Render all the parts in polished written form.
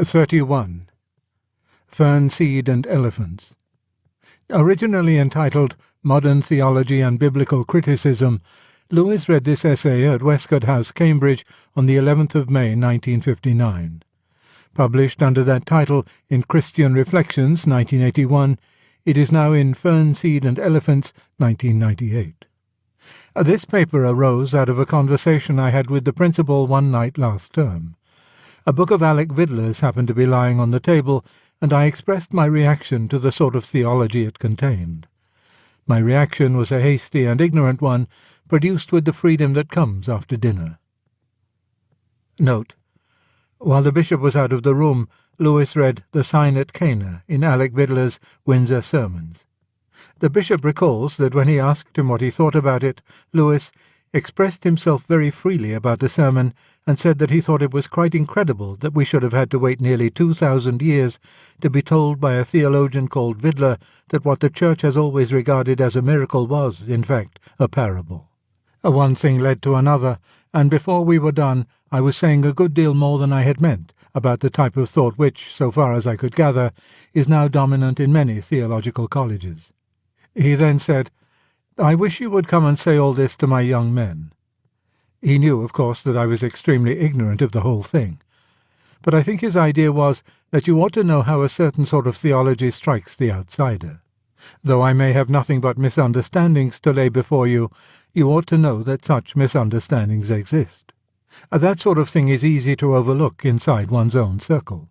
31. Fern Seed and Elephants. Originally entitled Modern Theology and Biblical Criticism, Lewis read this essay at Westcott House, Cambridge, on the 11th of May, 1959. Published under that title in Christian Reflections, 1981, it is now in Fern Seed and Elephants, 1998. This paper arose out of a conversation I had with the principal one night last term. A book of Alec Vidler's happened to be lying on the table, and I expressed my reaction to the sort of theology it contained. My reaction was a hasty and ignorant one, produced with the freedom that comes after dinner. Note: while the bishop was out of the room, Lewis read The Sign at Cana in Alec Vidler's Windsor Sermons. The bishop recalls that when he asked him what he thought about it, Lewis expressed himself very freely about the sermon and said that he thought it was quite incredible that we should have had to wait nearly 2,000 years to be told by a theologian called Vidler that what the Church has always regarded as a miracle was, in fact, a parable. One thing led to another, and before we were done I was saying a good deal more than I had meant about the type of thought which, so far as I could gather, is now dominant in many theological colleges. He then said, "I wish you would come and say all this to my young men." He knew, of course, that I was extremely ignorant of the whole thing. But I think his idea was that you ought to know how a certain sort of theology strikes the outsider. Though I may have nothing but misunderstandings to lay before you, you ought to know that such misunderstandings exist. That sort of thing is easy to overlook inside one's own circle.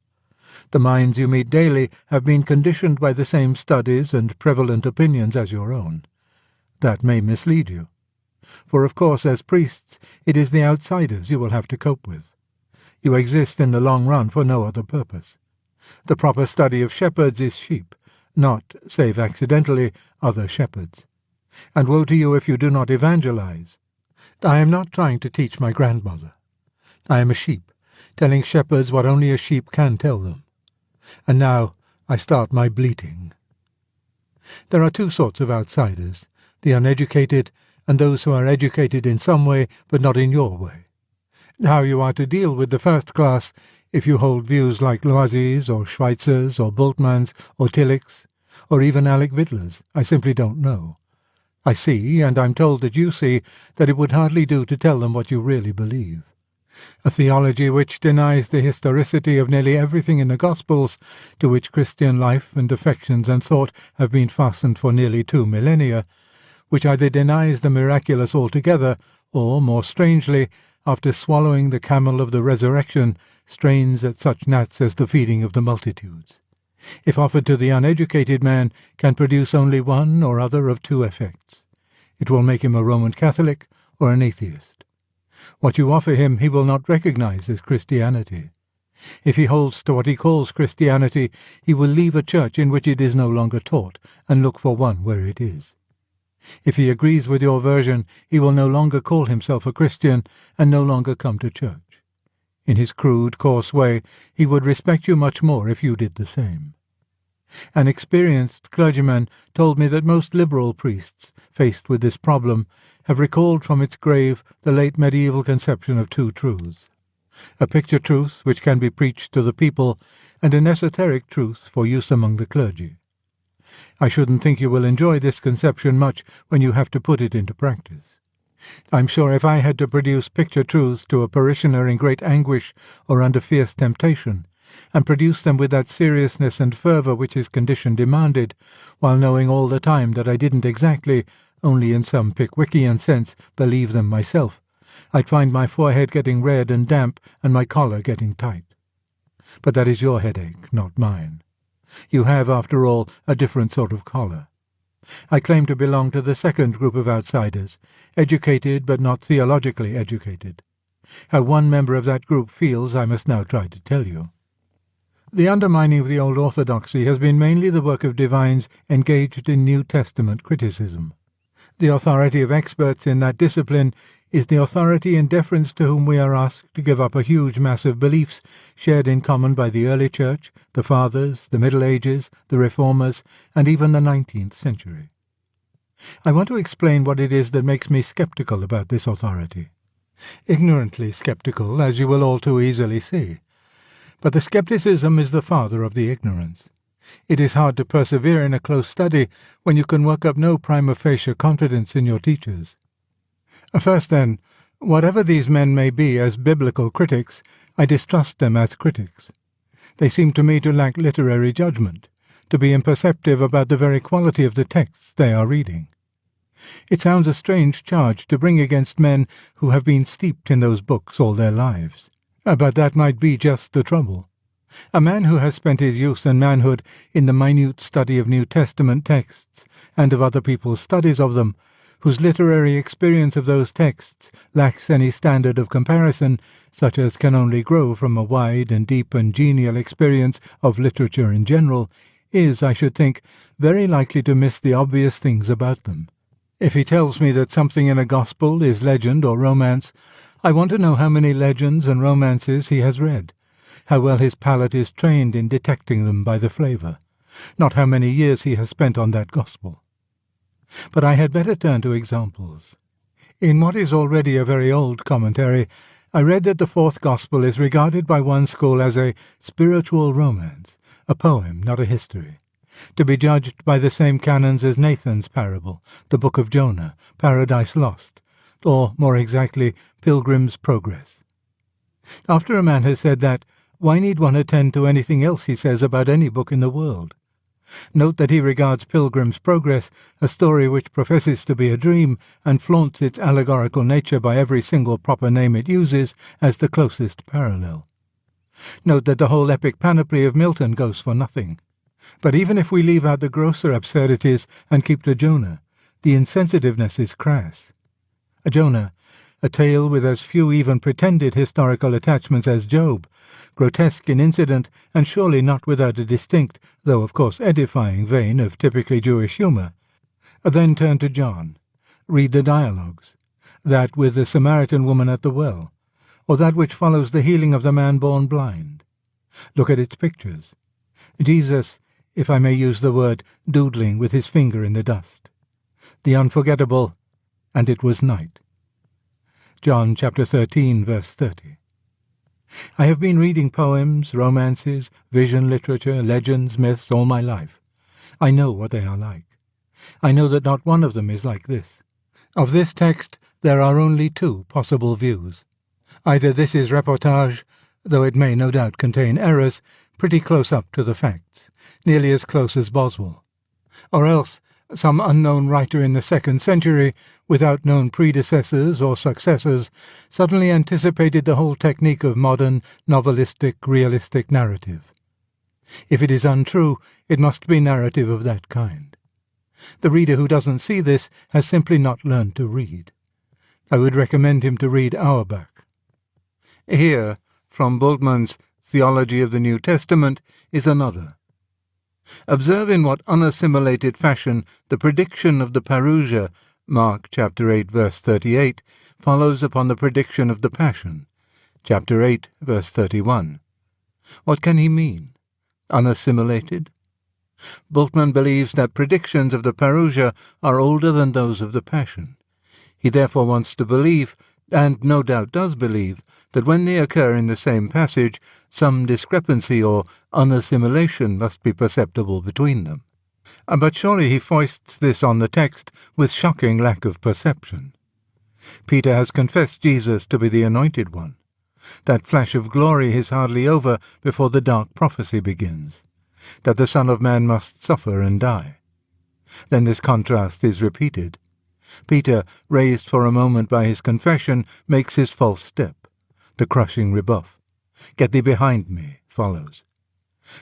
The minds you meet daily have been conditioned by the same studies and prevalent opinions as your own. That may mislead you. For of course, as priests, it is the outsiders you will have to cope with. You exist in the long run for no other purpose. The proper study of shepherds is sheep, not, save accidentally, other shepherds. And woe to you if you do not evangelize. I am not trying to teach my grandmother. I am a sheep, telling shepherds what only a sheep can tell them. And now I start my bleating. There are two sorts of outsiders, the uneducated and those who are educated in some way but not in your way. How you are to deal with the first class, if you hold views like Loisy's or Schweitzer's or Bultmann's or Tillich's, or even Alec Vidler's, I simply don't know. I see, and I'm told that you see, that it would hardly do to tell them what you really believe. A theology which denies the historicity of nearly everything in the Gospels, to which Christian life and affections and thought have been fastened for nearly 2 millennia, which either denies the miraculous altogether, or, more strangely, after swallowing the camel of the resurrection, strains at such gnats as the feeding of the multitudes. If offered to the uneducated man, can produce only one or other of two effects. It will make him a Roman Catholic or an atheist. What you offer him he will not recognize as Christianity. If he holds to what he calls Christianity, he will leave a church in which it is no longer taught, and look for one where it is. If he agrees with your version, he will no longer call himself a Christian, and no longer come to church. In his crude, coarse way, he would respect you much more if you did the same. An experienced clergyman told me that most liberal priests, faced with this problem, have recalled from its grave the late medieval conception of two truths: a picture truth which can be preached to the people, and an esoteric truth for use among the clergy. I shouldn't think you will enjoy this conception much when you have to put it into practice. I'm sure if I had to produce picture truths to a parishioner in great anguish or under fierce temptation, and produce them with that seriousness and fervour which his condition demanded, while knowing all the time that I didn't exactly, only in some Pickwickian sense, believe them myself, I'd find my forehead getting red and damp and my collar getting tight. But that is your headache, not mine. You have, after all, a different sort of collar. I claim to belong to the second group of outsiders, educated but not theologically educated. How one member of that group feels I must now try to tell you. The undermining of the old orthodoxy has been mainly the work of divines engaged in New Testament criticism. The authority of experts in that discipline is the authority in deference to whom we are asked to give up a huge mass of beliefs shared in common by the early Church, the Fathers, the Middle Ages, the Reformers, and even the 19th century. I want to explain what it is that makes me sceptical about this authority. Ignorantly sceptical, as you will all too easily see. But the skepticism is the father of the ignorance. It is hard to persevere in a close study when you can work up no prima facie confidence in your teachers. First then, whatever these men may be as biblical critics, I distrust them as critics. They seem to me to lack literary judgment, to be imperceptive about the very quality of the texts they are reading. It sounds a strange charge to bring against men who have been steeped in those books all their lives. But that might be just the trouble. A man who has spent his youth and manhood in the minute study of New Testament texts and of other people's studies of them, whose literary experience of those texts lacks any standard of comparison, such as can only grow from a wide and deep and genial experience of literature in general, is, I should think, very likely to miss the obvious things about them. If he tells me that something in a gospel is legend or romance, I want to know how many legends and romances he has read, how well his palate is trained in detecting them by the flavour, not how many years he has spent on that gospel. But I had better turn to examples. In what is already a very old commentary, I read that the fourth gospel is regarded by one school as a spiritual romance, a poem, not a history, to be judged by the same canons as Nathan's parable, the Book of Jonah, Paradise Lost, or, more exactly, Pilgrim's Progress. After a man has said that, why need one attend to anything else he says about any book in the world? Note that he regards Pilgrim's Progress, a story which professes to be a dream and flaunts its allegorical nature by every single proper name it uses, as the closest parallel. Note that the whole epic panoply of Milton goes for nothing. But even if we leave out the grosser absurdities and keep to Jonah, the insensitiveness is crass. Jonah, a tale with as few even pretended historical attachments as Job, grotesque in incident and surely not without a distinct, though of course edifying, vein of typically Jewish humour. Then turn to John. Read the dialogues, that with the Samaritan woman at the well, or that which follows the healing of the man born blind. Look at its pictures. Jesus, if I may use the word, doodling with his finger in the dust. The unforgettable, and it was night. John chapter 13, verse 30. I have been reading poems, romances, vision literature, legends, myths all my life. I know what they are like. I know that not one of them is like this. Of this text there are only two possible views. Either this is reportage, though it may no doubt contain errors, pretty close up to the facts, nearly as close as Boswell. Or else some unknown writer in the 2nd century, without known predecessors or successors, suddenly anticipated the whole technique of modern, novelistic, realistic narrative. If it is untrue, it must be narrative of that kind. The reader who doesn't see this has simply not learned to read. I would recommend him to read Auerbach. Here, from Bultmann's Theology of the New Testament, is another. Observe in what unassimilated fashion the prediction of the parousia, Mark chapter 8, verse 38, follows upon the prediction of the Passion, chapter 8, verse 31. What can he mean? Unassimilated? Bultmann believes that predictions of the parousia are older than those of the Passion. He therefore wants to believe, and no doubt does believe, that when they occur in the same passage, some discrepancy or unassimilation must be perceptible between them. But surely he foists this on the text with shocking lack of perception. Peter has confessed Jesus to be the Anointed One. That flash of glory is hardly over before the dark prophecy begins, that the Son of Man must suffer and die. Then this contrast is repeated. Peter, raised for a moment by his confession, makes his false step. The crushing rebuff. "Get thee behind me," follows.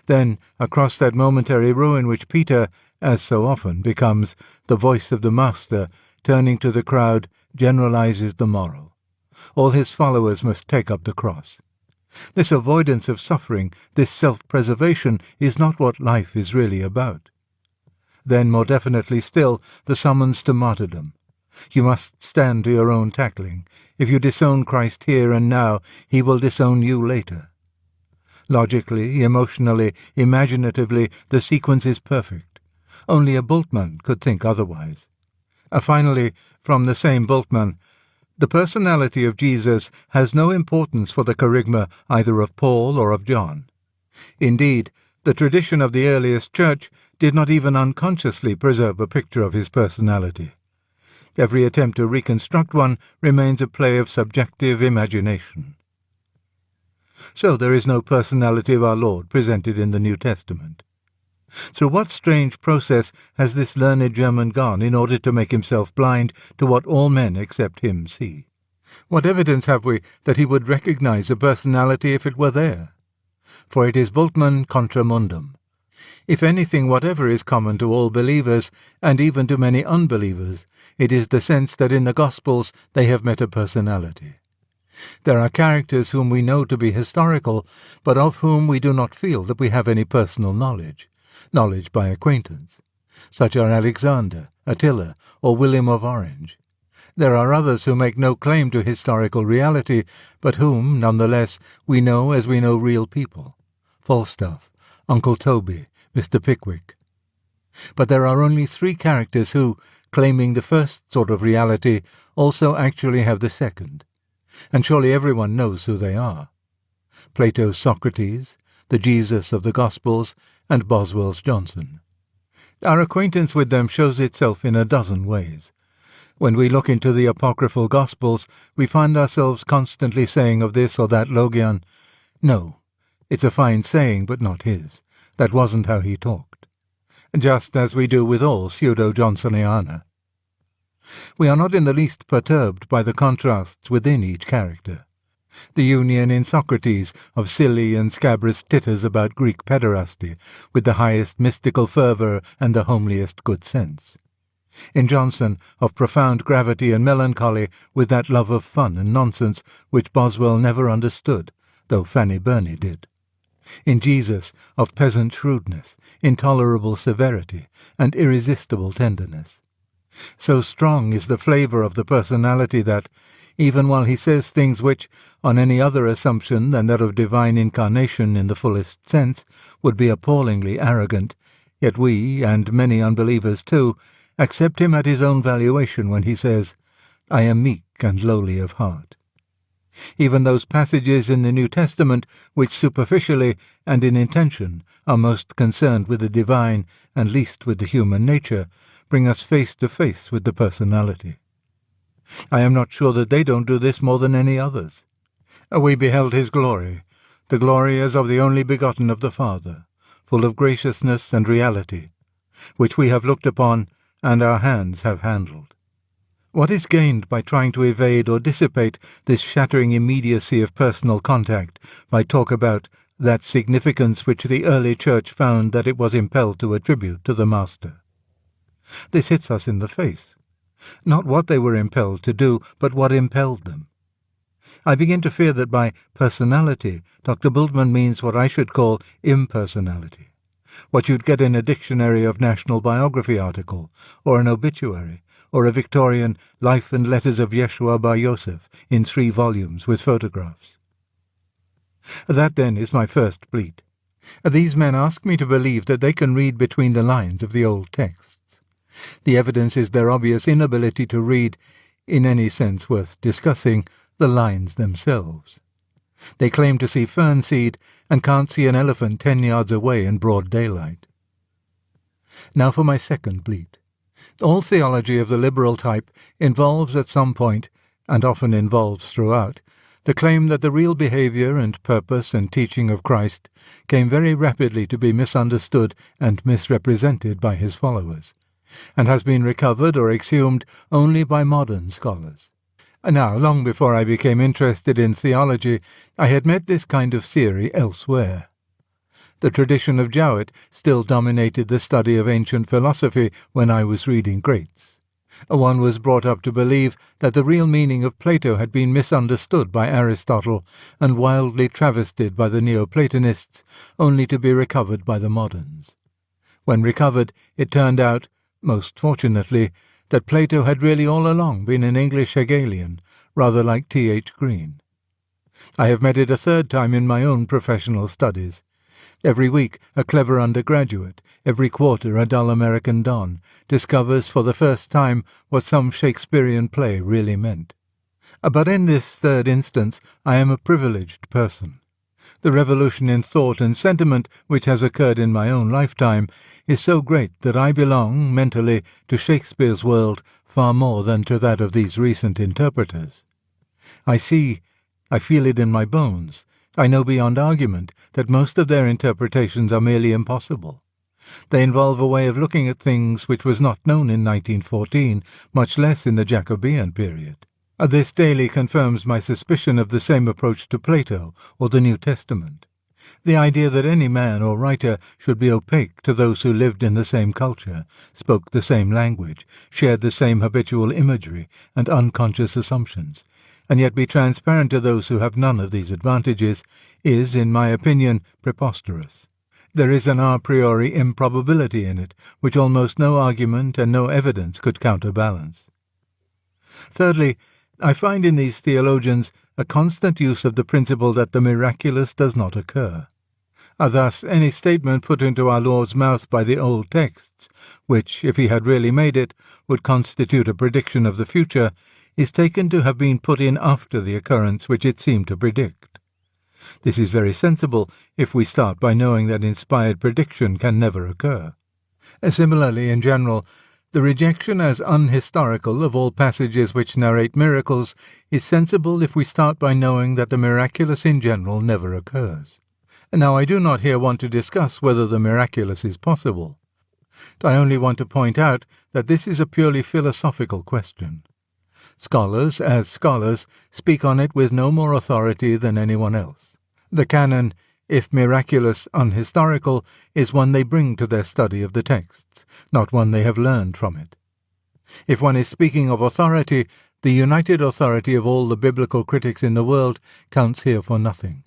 Then, across that momentary ruin which Peter, as so often, becomes the voice of the Master, turning to the crowd, generalizes the moral. All his followers must take up the cross. This avoidance of suffering, this self-preservation, is not what life is really about. Then, more definitely still, the summons to martyrdom. You must stand to your own tackling. If you disown Christ here and now, he will disown you later. Logically, emotionally, imaginatively, the sequence is perfect. Only a Bultmann could think otherwise. Finally, from the same Bultmann, the personality of Jesus has no importance for the kerygma either of Paul or of John. Indeed, the tradition of the earliest church did not even unconsciously preserve a picture of his personality. Every attempt to reconstruct one remains a play of subjective imagination. So there is no personality of our Lord presented in the New Testament. Through what strange process has this learned German gone in order to make himself blind to what all men except him see? What evidence have we that he would recognize a personality if it were there? For it is Bultmann contra mundum. If anything whatever is common to all believers, and even to many unbelievers, it is the sense that in the Gospels they have met a personality. There are characters whom we know to be historical, but of whom we do not feel that we have any personal knowledge by acquaintance. Such are Alexander, Attila, or William of Orange. There are others who make no claim to historical reality, but whom, nonetheless, we know as we know real people. Falstaff, Uncle Toby, Mr. Pickwick. But there are only 3 characters who, claiming the first sort of reality, also actually have the second. And surely everyone knows who they are. Plato's Socrates, the Jesus of the Gospels, and Boswell's Johnson. Our acquaintance with them shows itself in a dozen ways. When we look into the apocryphal Gospels, we find ourselves constantly saying of this or that Logion, "No, it's a fine saying, but not his. That wasn't how he talked." Just as we do with all pseudo-Johnsoniana. We are not in the least perturbed by the contrasts within each character. The union in Socrates of silly and scabrous titters about Greek pederasty, with the highest mystical fervour and the homeliest good sense. In Johnson, of profound gravity and melancholy, with that love of fun and nonsense which Boswell never understood, though Fanny Burney did. In Jesus, of peasant shrewdness, intolerable severity, and irresistible tenderness. So strong is the flavour of the personality that, even while he says things which, on any other assumption than that of divine incarnation in the fullest sense, would be appallingly arrogant, yet we, and many unbelievers too, accept him at his own valuation when he says, "I am meek and lowly of heart." Even those passages in the New Testament which superficially and in intention are most concerned with the divine and least with the human nature, bring us face to face with the personality. I am not sure that they don't do this more than any others. We beheld his glory, the glory as of the only begotten of the Father, full of graciousness and reality, which we have looked upon and our hands have handled. What is gained by trying to evade or dissipate this shattering immediacy of personal contact by talk about that significance which the early Church found that it was impelled to attribute to the Master? This hits us in the face. Not what they were impelled to do, but what impelled them. I begin to fear that by personality, Dr. Bultmann means what I should call impersonality, what you'd get in a dictionary of national biography article, or an obituary, or a Victorian Life and Letters of Yeshua Bar Yosef in 3 volumes with photographs. That, then, is my first bleat. These men ask me to believe that they can read between the lines of the old texts. The evidence is their obvious inability to read, in any sense worth discussing, the lines themselves. They claim to see fern seed and can't see an elephant 10 yards away in broad daylight. Now for my second bleat. All theology of the liberal type involves at some point, and often involves throughout, the claim that the real behaviour and purpose and teaching of Christ came very rapidly to be misunderstood and misrepresented by his followers, and has been recovered or exhumed only by modern scholars. Now, long before I became interested in theology, I had met this kind of theory elsewhere. The tradition of Jowett still dominated the study of ancient philosophy when I was reading greats. One was brought up to believe that the real meaning of Plato had been misunderstood by Aristotle and wildly travestied by the Neoplatonists, only to be recovered by the moderns. When recovered, it turned out, most fortunately, that Plato had really all along been an English Hegelian, rather like T.H. Green. I have met it a third time in my own professional studies. Every week a clever undergraduate, every quarter a dull American don, discovers for the first time what some Shakespearean play really meant. But in this third instance I am a privileged person. The revolution in thought and sentiment which has occurred in my own lifetime is so great that I belong, mentally, to Shakespeare's world far more than to that of these recent interpreters. I feel it in my bones. I know beyond argument that most of their interpretations are merely impossible. They involve a way of looking at things which was not known in 1914, much less in the Jacobean period. This daily confirms my suspicion of the same approach to Plato or the New Testament. The idea that any man or writer should be opaque to those who lived in the same culture, spoke the same language, shared the same habitual imagery and unconscious assumptions, and yet be transparent to those who have none of these advantages, is, in my opinion, preposterous. There is an a priori improbability in it, which almost no argument and no evidence could counterbalance. Thirdly, I find in these theologians a constant use of the principle that the miraculous does not occur. Thus, any statement put into our Lord's mouth by the old texts, which, if he had really made it, would constitute a prediction of the future, is taken to have been put in after the occurrence which it seemed to predict. This is very sensible if we start by knowing that inspired prediction can never occur. Similarly, in general, the rejection as unhistorical of all passages which narrate miracles is sensible if we start by knowing that the miraculous in general never occurs. Now, I do not here want to discuss whether the miraculous is possible. I only want to point out that this is a purely philosophical question. Scholars, as scholars, speak on it with no more authority than anyone else. The canon, if miraculous unhistorical, is one they bring to their study of the texts, not one they have learned from it. If one is speaking of authority, the united authority of all the biblical critics in the world counts here for nothing.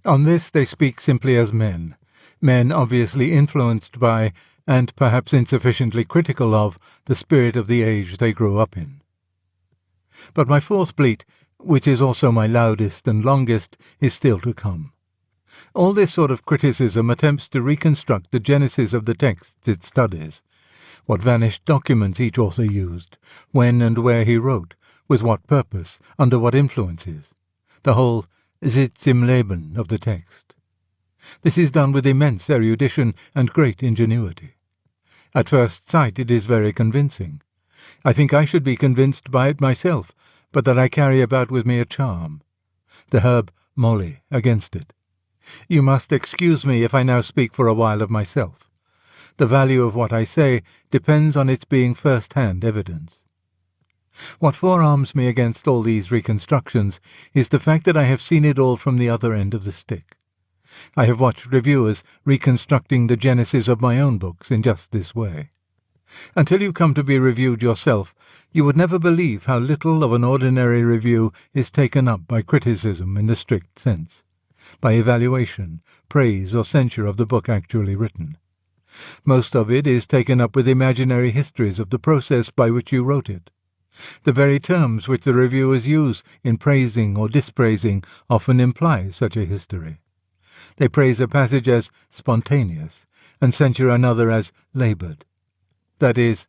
On this they speak simply as men obviously influenced by, and perhaps insufficiently critical of, the spirit of the age they grew up in. But my fourth bleat, which is also my loudest and longest, is still to come. All this sort of criticism attempts to reconstruct the genesis of the texts it studies, what vanished documents each author used, when and where he wrote, with what purpose, under what influences, the whole Sitz im Leben of the text. This is done with immense erudition and great ingenuity. At first sight it is very convincing. I think I should be convinced by it myself, but that I carry about with me a charm, the herb moly, against it. You must excuse me if I now speak for a while of myself. The value of what I say depends on its being first-hand evidence. What forearms me against all these reconstructions is the fact that I have seen it all from the other end of the stick. I have watched reviewers reconstructing the genesis of my own books in just this way. Until you come to be reviewed yourself, you would never believe how little of an ordinary review is taken up by criticism in the strict sense, by evaluation, praise, or censure of the book actually written. Most of it is taken up with imaginary histories of the process by which you wrote it. The very terms which the reviewers use in praising or dispraising often imply such a history. They praise a passage as spontaneous, and censure another as laboured. That is,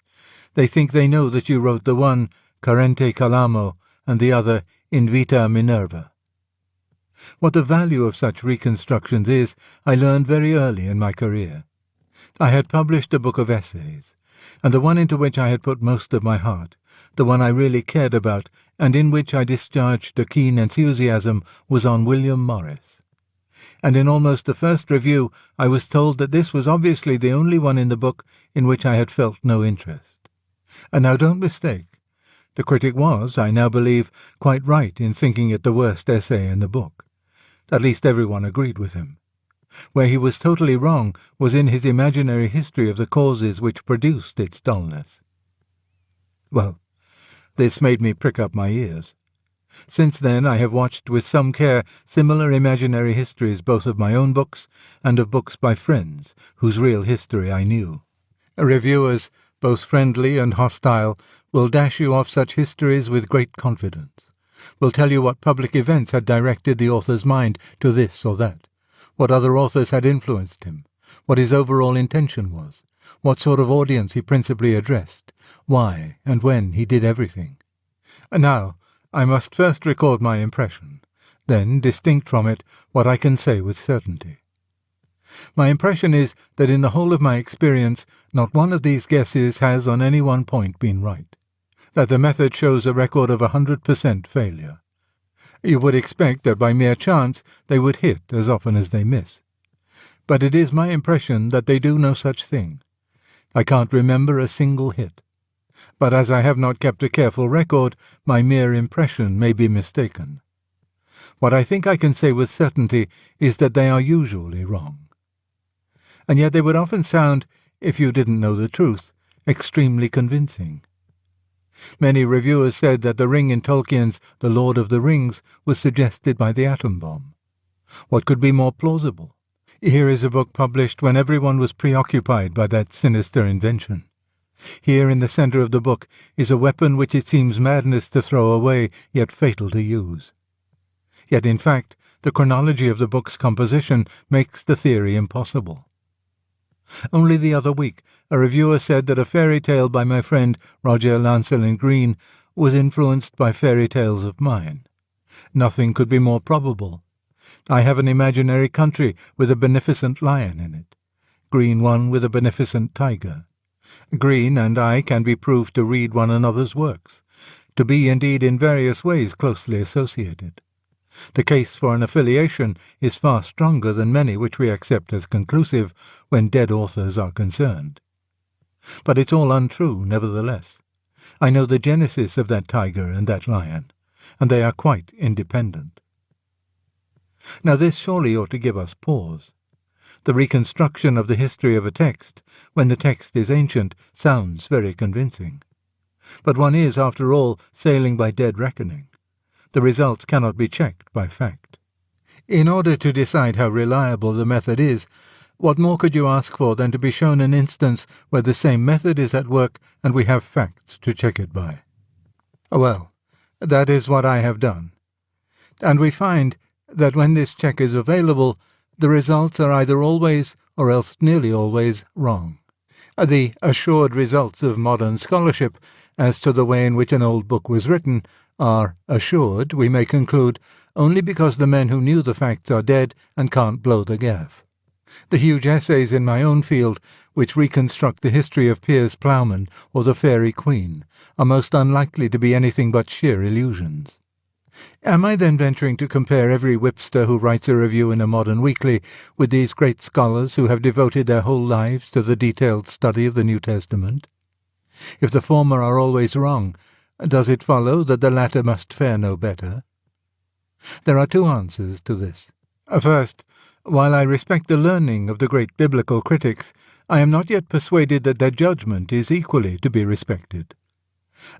they think they know that you wrote the one Carente Calamo and the other In Vita Minerva. What the value of such reconstructions is, I learned very early in my career. I had published a book of essays, and the one into which I had put most of my heart, the one I really cared about, and in which I discharged a keen enthusiasm, was on William Morris. And in almost the first review I was told that this was obviously the only one in the book in which I had felt no interest. And now don't mistake. The critic was, I now believe, quite right in thinking it the worst essay in the book. At least everyone agreed with him. Where he was totally wrong was in his imaginary history of the causes which produced its dullness. Well, this made me prick up my ears. Since then I have watched with some care similar imaginary histories both of my own books and of books by friends whose real history I knew. Reviewers, both friendly and hostile, will dash you off such histories with great confidence, will tell you what public events had directed the author's mind to this or that, what other authors had influenced him, what his overall intention was, what sort of audience he principally addressed, why and when he did everything. Now, I must first record my impression, then, distinct from it, what I can say with certainty. My impression is that in the whole of my experience, not one of these guesses has on any one point been right, that the method shows a record of 100% failure. You would expect that by mere chance they would hit as often as they miss. But it is my impression that they do no such thing. I can't remember a single hit. But as I have not kept a careful record, my mere impression may be mistaken. What I think I can say with certainty is that they are usually wrong. And yet they would often sound, if you didn't know the truth, extremely convincing. Many reviewers said that the ring in Tolkien's The Lord of the Rings was suggested by the atom bomb. What could be more plausible? Here is a book published when everyone was preoccupied by that sinister invention. Here in the centre of the book is a weapon which it seems madness to throw away, yet fatal to use. Yet in fact, the chronology of the book's composition makes the theory impossible. Only the other week, a reviewer said that a fairy tale by my friend Roger Lancelin Green was influenced by fairy tales of mine. Nothing could be more probable. I have an imaginary country with a beneficent lion in it, Green one with a beneficent tiger. Green and I can be proved to read one another's works, to be indeed in various ways closely associated. The case for an affiliation is far stronger than many which we accept as conclusive when dead authors are concerned. But it's all untrue, nevertheless. I know the genesis of that tiger and that lion, and they are quite independent. Now this surely ought to give us pause. The reconstruction of the history of a text, when the text is ancient, sounds very convincing. But one is, after all, sailing by dead reckoning. The results cannot be checked by fact. In order to decide how reliable the method is, what more could you ask for than to be shown an instance where the same method is at work and we have facts to check it by? Well, that is what I have done. And we find that when this check is available, the results are either always, or else nearly always, wrong. The assured results of modern scholarship as to the way in which an old book was written are assured, we may conclude, only because the men who knew the facts are dead and can't blow the gaff. The huge essays in my own field, which reconstruct the history of Piers Plowman or the Fairy Queen, are most unlikely to be anything but sheer illusions. Am I then venturing to compare every whipster who writes a review in a modern weekly with these great scholars who have devoted their whole lives to the detailed study of the New Testament? If the former are always wrong, does it follow that the latter must fare no better? There are two answers to this. First, while I respect the learning of the great biblical critics, I am not yet persuaded that their judgment is equally to be respected.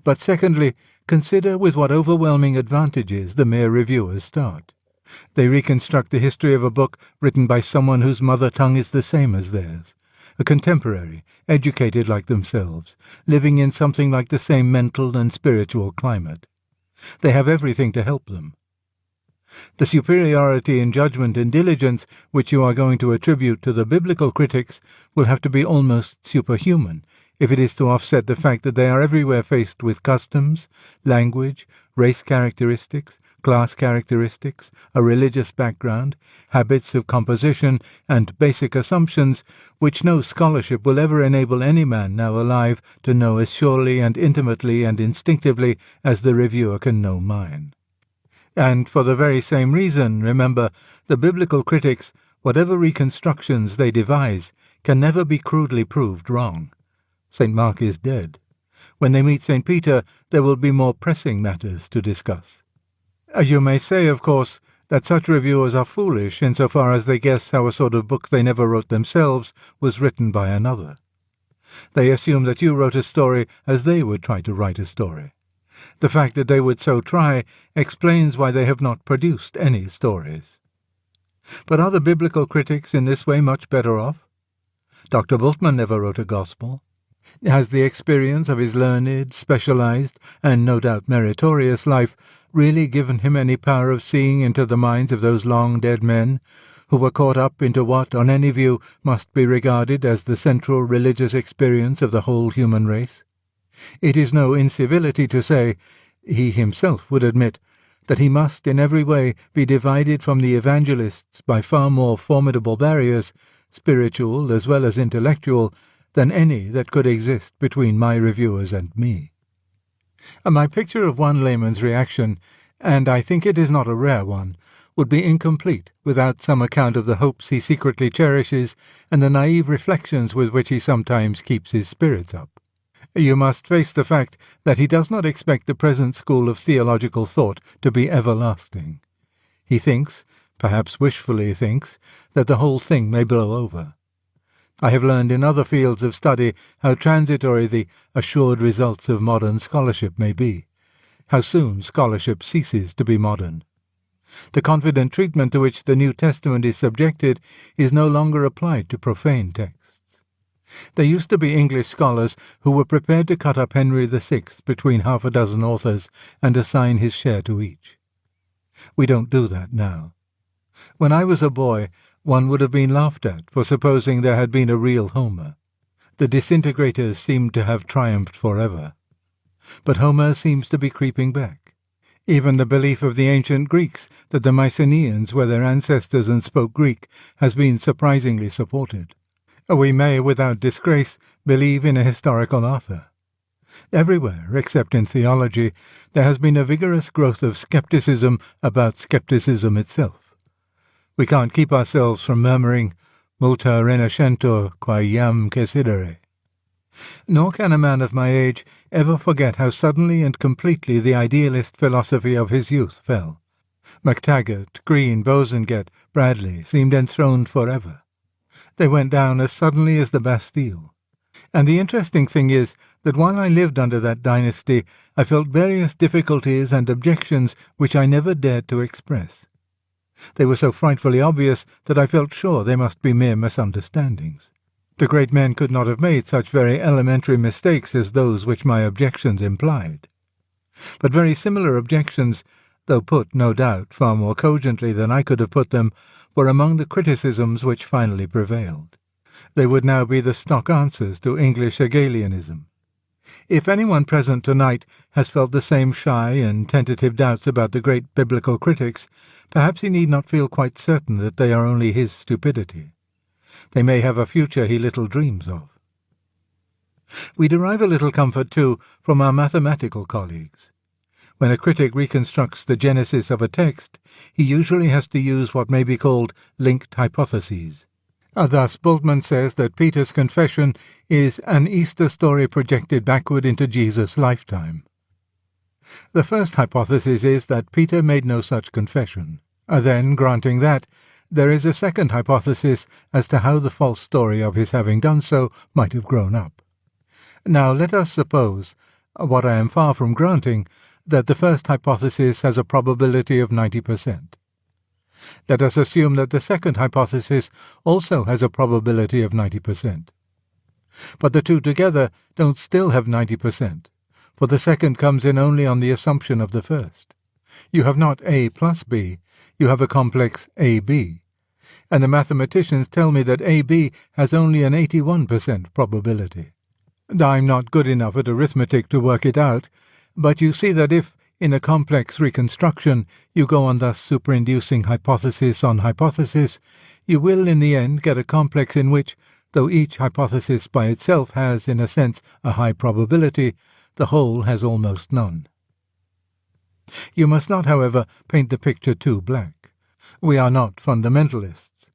But secondly, consider with what overwhelming advantages the mere reviewers start. They reconstruct the history of a book written by someone whose mother tongue is the same as theirs, a contemporary, educated like themselves, living in something like the same mental and spiritual climate. They have everything to help them. The superiority in judgment and diligence which you are going to attribute to the biblical critics will have to be almost superhuman if it is to offset the fact that they are everywhere faced with customs, language, race characteristics, class characteristics, a religious background, habits of composition, and basic assumptions which no scholarship will ever enable any man now alive to know as surely and intimately and instinctively as the reviewer can know mine. And for the very same reason, remember, the biblical critics, whatever reconstructions they devise, can never be crudely proved wrong. St. Mark is dead. When they meet St. Peter, there will be more pressing matters to discuss. You may say, of course, that such reviewers are foolish insofar as they guess how a sort of book they never wrote themselves was written by another. They assume that you wrote a story as they would try to write a story. The fact that they would so try explains why they have not produced any stories. But are the biblical critics in this way much better off? Dr. Bultmann never wrote a gospel. Has the experience of his learned, specialized, and no doubt meritorious life really given him any power of seeing into the minds of those long-dead men who were caught up into what, on any view, must be regarded as the central religious experience of the whole human race? It is no incivility to say, he himself would admit, that he must in every way be divided from the evangelists by far more formidable barriers, spiritual as well as intellectual, than any that could exist between my reviewers and me. My picture of one layman's reaction, and I think it is not a rare one, would be incomplete without some account of the hopes he secretly cherishes and the naive reflections with which he sometimes keeps his spirits up. You must face the fact that he does not expect the present school of theological thought to be everlasting. He thinks, perhaps wishfully thinks, that the whole thing may blow over. I have learned in other fields of study how transitory the assured results of modern scholarship may be, how soon scholarship ceases to be modern. The confident treatment to which the New Testament is subjected is no longer applied to profane texts. There used to be English scholars who were prepared to cut up Henry VI between half a dozen authors and assign his share to each. We don't do that now. When I was a boy, one would have been laughed at for supposing there had been a real Homer. The disintegrators seemed to have triumphed forever. But Homer seems to be creeping back. Even the belief of the ancient Greeks that the Mycenaeans were their ancestors and spoke Greek has been surprisingly supported. We may, without disgrace, believe in a historical Arthur. Everywhere, except in theology, there has been a vigorous growth of skepticism about skepticism itself. We can't keep ourselves from murmuring, multa renascentur quae iam cecidere. Nor can a man of my age ever forget how suddenly and completely the idealist philosophy of his youth fell. MacTaggart, Green, Bosanquet, Bradley seemed enthroned forever. They went down as suddenly as the Bastille. And the interesting thing is that while I lived under that dynasty, I felt various difficulties and objections which I never dared to express. They were so frightfully obvious that I felt sure they must be mere misunderstandings. The great men could not have made such very elementary mistakes as those which my objections implied. But very similar objections, though put, no doubt, far more cogently than I could have put them, were among the criticisms which finally prevailed. They would now be the stock answers to English Hegelianism. If anyone present tonight has felt the same shy and tentative doubts about the great biblical critics, perhaps he need not feel quite certain that they are only his stupidity. They may have a future he little dreams of. We derive a little comfort, too, from our mathematical colleagues. When a critic reconstructs the genesis of a text, he usually has to use what may be called linked hypotheses. Thus, Bultmann says that Peter's confession is an Easter story projected backward into Jesus' lifetime. The first hypothesis is that Peter made no such confession. Then, granting that, there is a second hypothesis as to how the false story of his having done so might have grown up. Now let us suppose, what I am far from granting, that the first hypothesis has a probability of 90%. Let us assume that the second hypothesis also has a probability of 90%. But the two together don't still have 90%, for the second comes in only on the assumption of the first. You have not A plus B, you have a complex AB, and the mathematicians tell me that AB has only an 81% probability. I'm not good enough at arithmetic to work it out, but you see that if, in a complex reconstruction, you go on thus superinducing hypothesis on hypothesis, you will in the end get a complex in which, though each hypothesis by itself has, in a sense, a high probability, the whole has almost none. You must not, however, paint the picture too black. We are not fundamentalists.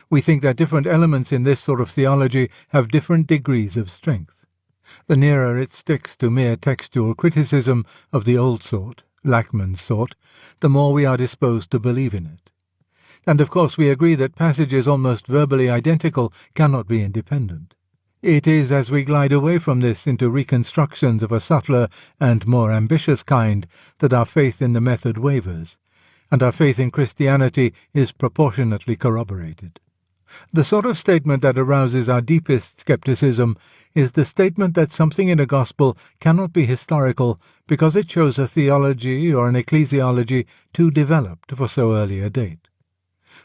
We think that different elements in this sort of theology have different degrees of strength. The nearer it sticks to mere textual criticism of the old sort, Lachmann's sort, the more we are disposed to believe in it. And of course we agree that passages almost verbally identical cannot be independent. It is as we glide away from this into reconstructions of a subtler and more ambitious kind that our faith in the method wavers, and our faith in Christianity is proportionately corroborated. The sort of statement that arouses our deepest skepticism is the statement that something in a gospel cannot be historical because it shows a theology or an ecclesiology too developed for so early a date.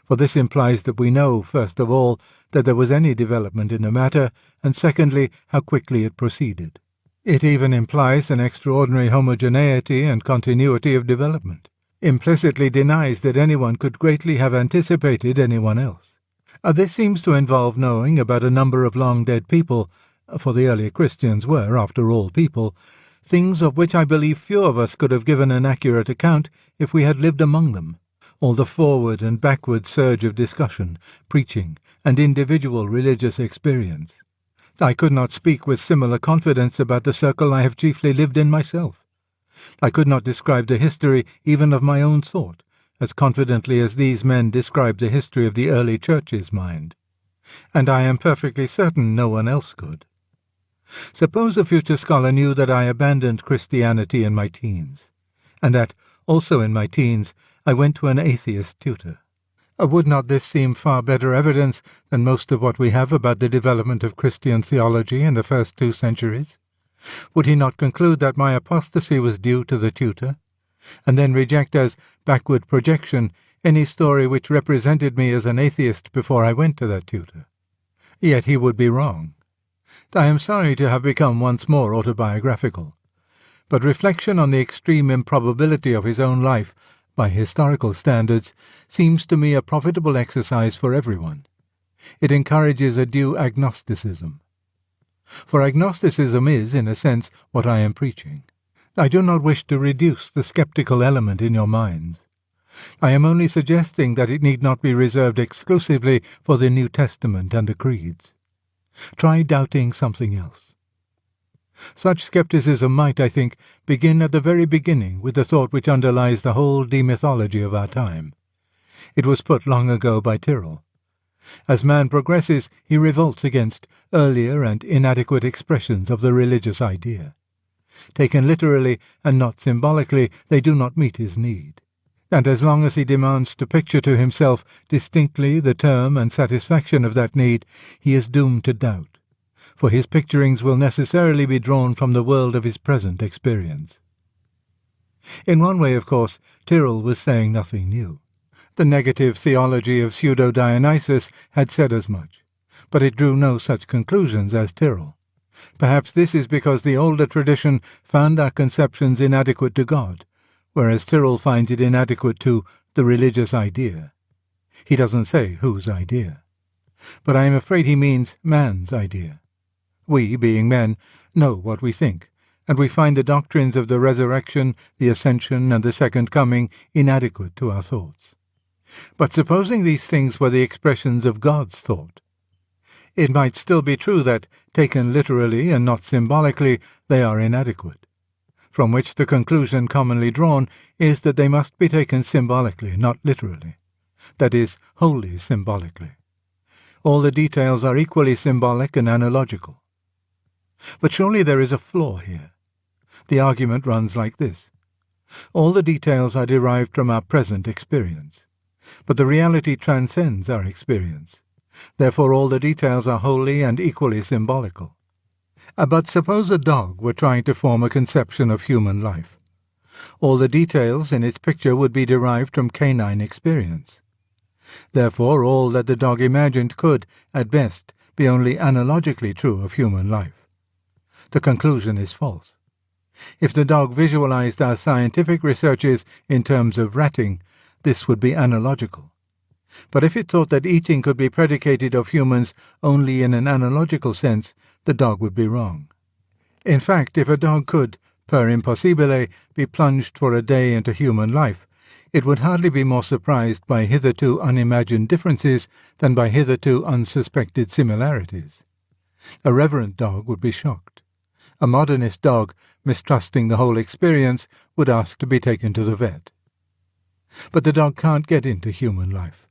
For this implies that we know, first of all, that there was any development in the matter, and secondly, how quickly it proceeded. It even implies an extraordinary homogeneity and continuity of development. implicitly denies that anyone could greatly have anticipated anyone else. This seems to involve knowing about a number of long-dead people, for the early Christians were, after all, people, things of which I believe few of us could have given an accurate account if we had lived among them. All the forward and backward surge of discussion, preaching, and individual religious experience. I could not speak with similar confidence about the circle I have chiefly lived in myself. I could not describe the history even of my own thought, as confidently as these men described the history of the early Church's mind. And I am perfectly certain no one else could. Suppose a future scholar knew that I abandoned Christianity in my teens, and that, also in my teens, I went to an atheist tutor. Would not this seem far better evidence than most of what we have about the development of Christian theology in the first 2 centuries? Would he not conclude that my apostasy was due to the tutor, and then reject as backward projection any story which represented me as an atheist before I went to that tutor? Yet he would be wrong. I am sorry to have become once more autobiographical, but reflection on the extreme improbability of his own life by historical standards seems to me a profitable exercise for everyone. It encourages a due agnosticism. For agnosticism is, in a sense, what I am preaching. I do not wish to reduce the skeptical element in your minds. I am only suggesting that it need not be reserved exclusively for the New Testament and the creeds. Try doubting something else. Such skepticism might, I think, begin at the very beginning with the thought which underlies the whole demythology of our time. It was put long ago by Tyrrell. As man progresses, he revolts against earlier and inadequate expressions of the religious idea. Taken literally and not symbolically, they do not meet his need. And as long as he demands to picture to himself distinctly the term and satisfaction of that need, he is doomed to doubt, for his picturings will necessarily be drawn from the world of his present experience. In one way, of course, Tyrrell was saying nothing new. The negative theology of Pseudo-Dionysus had said as much, but it drew no such conclusions as Tyrrell. Perhaps this is because the older tradition found our conceptions inadequate to God, whereas Tyrrell finds it inadequate to the religious idea. He doesn't say whose idea, but I am afraid he means man's idea. We, being men, know what we think, and we find the doctrines of the resurrection, the ascension, and the second coming inadequate to our thoughts. But supposing these things were the expressions of God's thought, it might still be true that, taken literally and not symbolically, they are inadequate, from which the conclusion commonly drawn is that they must be taken symbolically, not literally, that is, wholly symbolically. All the details are equally symbolic and analogical. But surely there is a flaw here. The argument runs like this. All the details are derived from our present experience, but the reality transcends our experience. Therefore all the details are wholly and equally symbolical. But suppose a dog were trying to form a conception of human life. All the details in its picture would be derived from canine experience. Therefore all that the dog imagined could, at best, be only analogically true of human life. The conclusion is false. If the dog visualized our scientific researches in terms of ratting, this would be analogical. But if it thought that eating could be predicated of humans only in an analogical sense, the dog would be wrong. In fact, if a dog could, per impossibile, be plunged for a day into human life, it would hardly be more surprised by hitherto unimagined differences than by hitherto unsuspected similarities. A reverent dog would be shocked. A modernist dog, mistrusting the whole experience, would ask to be taken to the vet. But the dog can't get into human life.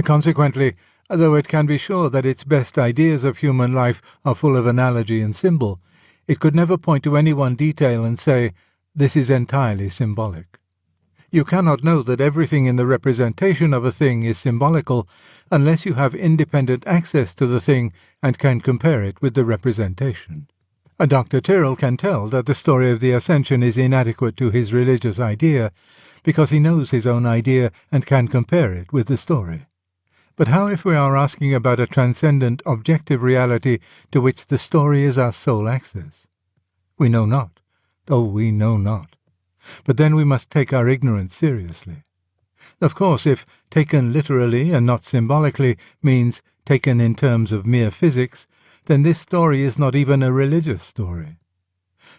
Consequently, though it can be sure that its best ideas of human life are full of analogy and symbol, it could never point to any one detail and say, "This is entirely symbolic." You cannot know that everything in the representation of a thing is symbolical unless you have independent access to the thing and can compare it with the representation. Dr. Tyrrell can tell that the story of the Ascension is inadequate to his religious idea because he knows his own idea and can compare it with the story. But how if we are asking about a transcendent objective reality to which the story is our sole access? We know not. Oh, we know not. But then we must take our ignorance seriously. Of course, if taken literally and not symbolically means taken in terms of mere physics, then this story is not even a religious story.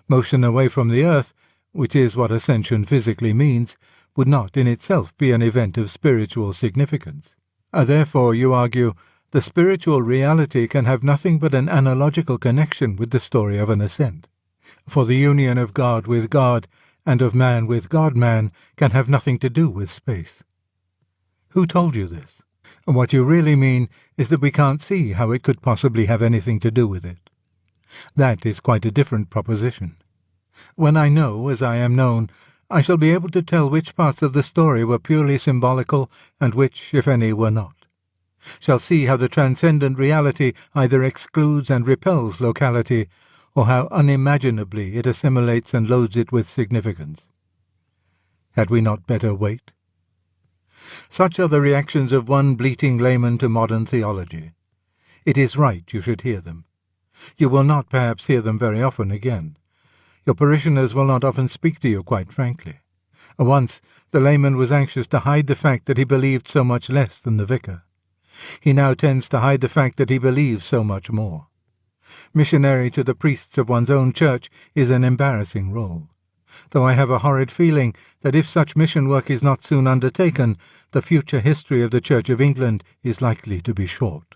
Motion away from the earth, which is what ascension physically means, would not in itself be an event of spiritual significance. Therefore, you argue, the spiritual reality can have nothing but an analogical connection with the story of an ascent. For the union of God with God and of man with God-man can have nothing to do with space. Who told you this? What you really mean is that we can't see how it could possibly have anything to do with it. That is quite a different proposition. When I know, as I am known, I shall be able to tell which parts of the story were purely symbolical and which, if any, were not. Shall see how the transcendent reality either excludes and repels locality, or how unimaginably it assimilates and loads it with significance. Had we not better wait? Such are the reactions of one bleating layman to modern theology. It is right you should hear them. You will not perhaps hear them very often again. Your parishioners will not often speak to you quite frankly. Once the layman was anxious to hide the fact that he believed so much less than the vicar. He now tends to hide the fact that he believes so much more. Missionary to the priests of one's own church is an embarrassing role, though I have a horrid feeling that if such mission work is not soon undertaken, the future history of the Church of England is likely to be short.